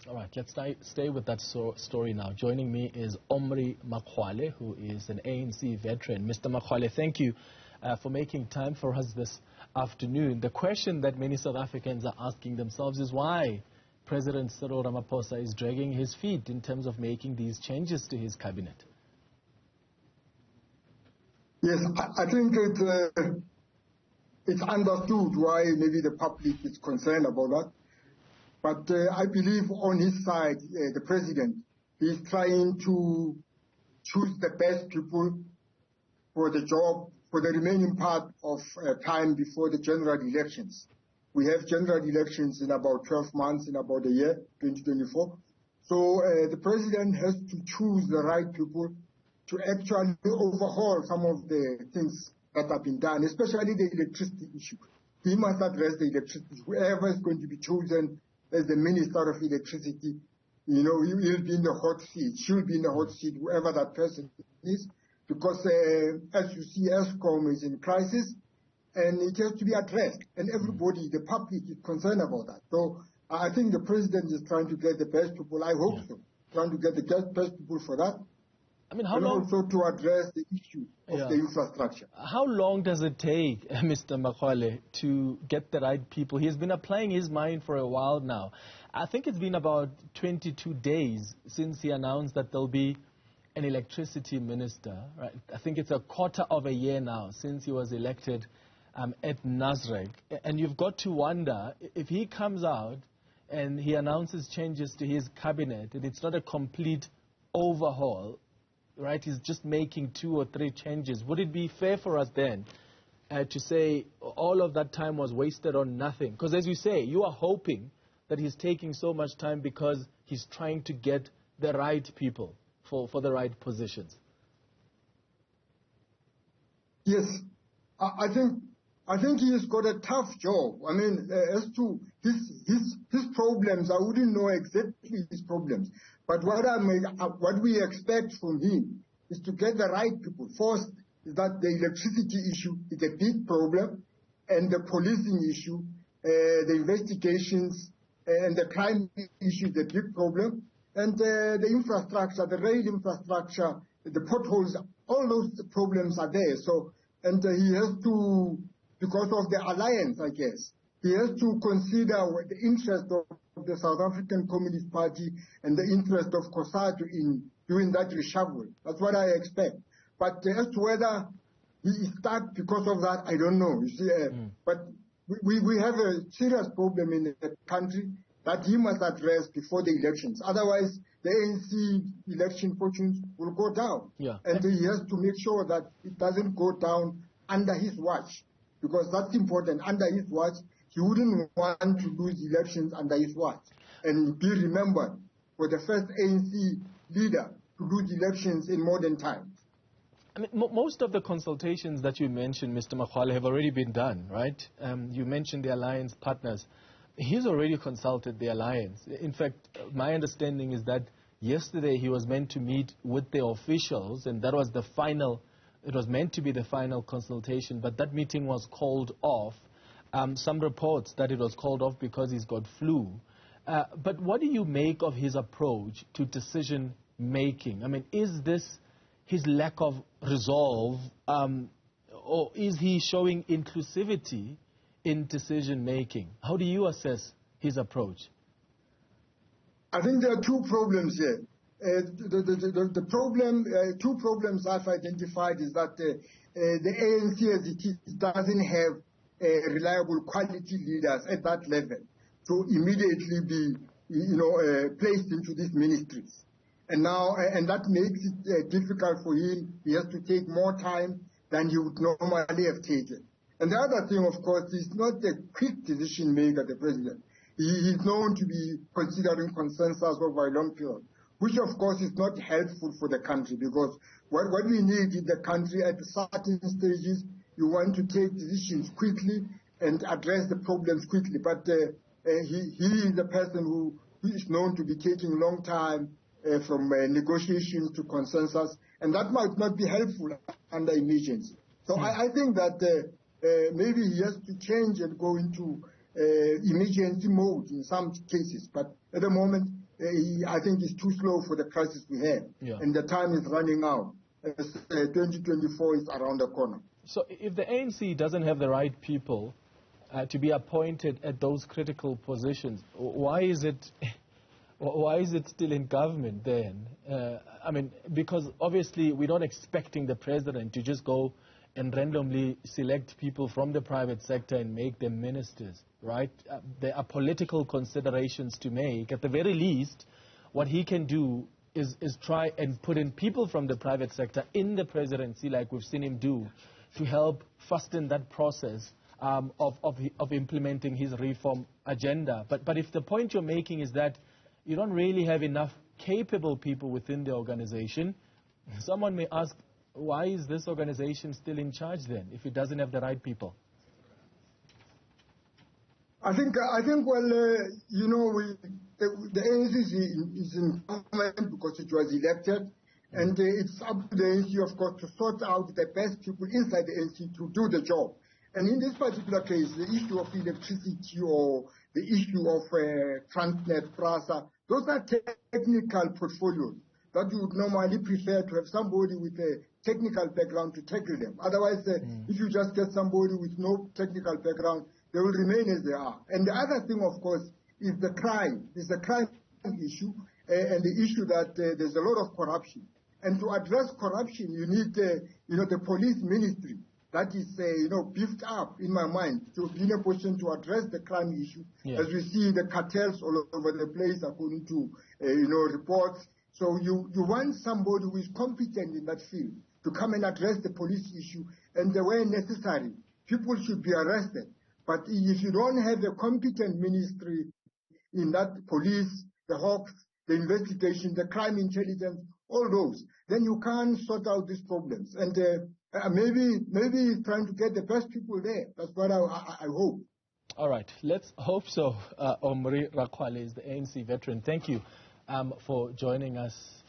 All right, let's stay with that story now. Joining me is Omry Makgoale, who is an ANC veteran. Mr. Makgoale, thank you for making time for us this afternoon. The question that many South Africans are asking themselves is why President Cyril Ramaphosa is dragging his feet in terms of making these changes to his cabinet. Yes, I think it's understood why maybe the public is concerned about that. But I believe on his side, the president is trying to choose the best people for the job for the remaining part of time before the general elections. We have general elections in about 12 months, in about a year, 2024. So the president has to choose the right people to actually overhaul some of the things that have been done, especially the electricity issue. He must address the electricity. Whoever is going to be chosen as the Minister of Electricity, you know, he will be in the hot seat, should be in the hot seat, whoever that person is, because as you see, ESCOM is in crisis, and it has to be addressed. And everybody, the public, is concerned about that. So I think the president is trying to get the best people. I hope so. Trying to get the best people for that. I mean, how and long? Also to address the issue of the infrastructure. How long does it take, Mr. Makgoale, to get the right people? He has been applying his mind for a while now. I think it's been about 22 days since he announced that there'll be an electricity minister. Right? I think it's a quarter of a year now since he was elected at Newzroom. And you've got to wonder, if he comes out and he announces changes to his cabinet, and it's not a complete overhaul, right, he's just making 2 or 3 changes, would it be fair for us then to say all of that time was wasted on nothing? Because as you say, you are hoping that he's taking so much time because he's trying to get the right people for the right positions. Yes, I think he has got a tough job. I mean, as to his problems, I wouldn't know exactly his problems. But what we expect from him is to get the right people. First, is that the electricity issue is a big problem, and the policing issue, the investigations, and the crime issue is a big problem, and the infrastructure, the rail infrastructure, the potholes, all those problems are there. So, and he has to, because of the alliance, I guess, he has to consider the interest of the South African Communist Party and the interest of COSATU in doing that reshuffle. That's what I expect. But as to whether he is stuck because of that, I don't know. You see, but we have a serious problem in the country that he must address before the elections. Otherwise, the ANC election fortunes will go down. Yeah. And he has to make sure that it doesn't go down under his watch, because that's important. Under his watch, he wouldn't want to lose elections under his watch. And be remembered for the first ANC leader to lose elections in modern times. I mean, most of the consultations that you mentioned, Mr. Makgoale, have already been done, right? You mentioned the alliance partners. He's already consulted the alliance. In fact, my understanding is that yesterday he was meant to meet with the officials, and that was the final, it was meant to be the final consultation, but that meeting was called off. Some reports that it was called off because he's got flu. But what do you make of his approach to decision making? I mean, is this his lack of resolve, or is he showing inclusivity in decision making? How do you assess his approach? I think there are 2 problems here. The problem, 2 problems I've identified is that the ANC as it is doesn't have reliable quality leaders at that level to immediately be, placed into these ministries. And now, and that makes it difficult for him. He has to take more time than he would normally have taken. And the other thing, of course, is not a quick decision maker, the president. He is known to be considering consensus over a long period, which, of course, is not helpful for the country, because what we need in the country at certain stages, you want to take decisions quickly and address the problems quickly. But he is a person who is known to be taking a long time from negotiations to consensus, and that might not be helpful under emergency. So I think that maybe he has to change and go into emergency mode in some cases. But at the moment, I think it's too slow for the crisis we have. Yeah. And the time is running out. 2024 is around the corner. So if the ANC doesn't have the right people to be appointed at those critical positions, why is it still in government then? I mean, because obviously we're not expecting the president to just go and randomly select people from the private sector and make them ministers, right? There are political considerations to make. At the very least, what he can do is try and put in people from the private sector in the presidency, like we've seen him do, to help fasten that process of implementing his reform agenda. But if the point you're making is that you don't really have enough capable people within the organization, someone may ask, why is this organization still in charge then, if it doesn't have the right people? I think well, the ANC is in government because it was elected, and it's up to the ANC, of course, to sort out the best people inside the ANC to do the job. And in this particular case, the issue of electricity or the issue of Transnet, PRASA, those are technical portfolios that you would normally prefer to have somebody with a technical background to tackle them. Otherwise, if you just get somebody with no technical background, they will remain as they are. And the other thing, of course, is the crime. It's the crime issue and the issue that there's a lot of corruption. And to address corruption, you need, the police ministry that is, beefed up, in my mind, to be in a position to address the crime issue. Yeah. As we see the cartels all over the place, according to, reports. So you want somebody who is competent in that field to come and address the police issue, and the way necessary, people should be arrested. But if you don't have a competent ministry in that police, the Hawks, the investigation, the crime intelligence, all those, then you can't sort out these problems. And maybe trying to get the best people there. That's what I hope. All right, let's hope so. Omry Makgoale is the ANC veteran. Thank you for joining us.